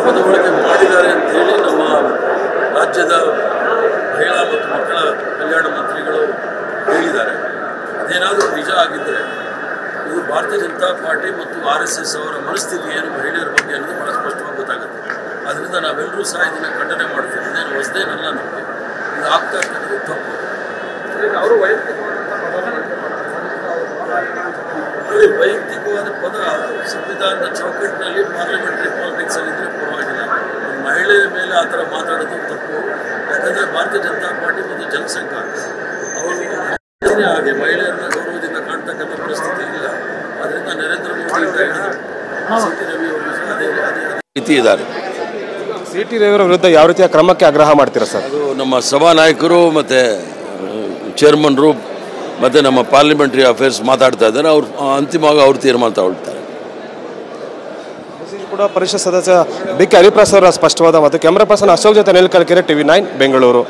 ಸಂದರ್ಭದ ಒಳಗೆ ಮಾಡಿದ್ದಾರೆ ಅಂತೇಳಿ ನಮ್ಮ ರಾಜ್ಯದ ಮಹಿಳಾ ಮತ್ತು ಮಕ್ಕಳ ಕಲ್ಯಾಣ ಮಂತ್ರಿಗಳು ಹೇಳಿದ್ದಾರೆ. ಅದೇನಾದರೂ ನಿಜ ಆಗಿದ್ದರೆ ಇದು ಭಾರತೀಯ ಜನತಾ ಪಾರ್ಟಿ ಮತ್ತು RSS ಅವರ ಮನಸ್ಥಿತಿ ಏನು ಮಹಿಳೆಯರ ಬಗ್ಗೆ ಅನ್ನೋದು ಭಾಳ ಸ್ಪಷ್ಟವಾಗಿ ಗೊತ್ತಾಗುತ್ತೆ. ಆದ್ದರಿಂದ ನಾವೆಲ್ಲರೂ ಸಹ ಇದನ್ನು ಖಂಡನೆ ಮಾಡ್ತೀವಿ. ಇದೇನು ಹೊಸದೇನಲ್ಲ ನಮಗೆ, ಇದು ಆಗ್ತಾ ಇರ್ತಕ್ಕಂಥ ತಪ್ಪು. ಅವರು ವೈಯಕ್ತಿಕವಾದ ಪದ ಸಂವಿಧಾನದ ಚೌಕಟ್ಟಿನಲ್ಲಿ ಪಾರ್ಲಿಮೆಂಟರಿ ಪಾಲಿಟಿಕ್ಸಲ್ಲಿ ಇದ್ದರೆ ಪರವಾಗಿಲ್ಲ. ಮಹಿಳೆಯ ಮೇಲೆ ಆ ಥರ ಮಾತಾಡೋದು ತಪ್ಪು. ಯಾಕಂದರೆ ಭಾರತೀಯ ಜನತಾ ಪಾರ್ಟಿ ಮತ್ತು ಜನಸಂಘ ಅವರು ಹಾಗೆ ಮಹಿಳೆಯರನ್ನ ಗೌರವದಿಂದ ಕಾಣ್ತಕ್ಕಂಥ ಪರಿಸ್ಥಿತಿ ಇಲ್ಲ. ಅದರಿಂದ ನರೇಂದ್ರ ಮೋದಿ CT ರವಿ ಅವರು ಸಹ ಅದೇ ರೀತಿ ಇದ್ದಾರೆ. CT ರವಿ ಅವರ ವಿರುದ್ಧ ಯಾವ ರೀತಿಯ ಕ್ರಮಕ್ಕೆ ಆಗ್ರಹ ಮಾಡ್ತೀರಾ ಸರ್? ಅದು ನಮ್ಮ ಸಭಾ ನಾಯಕರು ಮತ್ತು ಚೇರ್ಮನ್ರು ಮತ್ತು ನಮ್ಮ ಪಾರ್ಲಿಮೆಂಟ್ರಿ ಅಫೇರ್ಸ್ ಮಾತಾಡ್ತಾ ಇದ್ದಾರೆ. ಅವ್ರು ಅಂತಿಮವಾಗಿ ಅವ್ರು ತೀರ್ಮಾನ ತಗೊಳ್ತಾರೆ. ಕೂಡ ಪರಿಷತ್ ಸದಸ್ಯ BK ಹರಿಪ್ರಸಾದ್ ಅವರ ಸ್ಪಷ್ಟವಾದ ಮತ್ತು ಕ್ಯಾಮರಾ ಪರ್ಸನ್ ಅಶೋಕ್ ಜೊತೆ ನಿಲ್ ಕಲ್ಕೆರೆ TV9 ಬೆಂಗಳೂರು.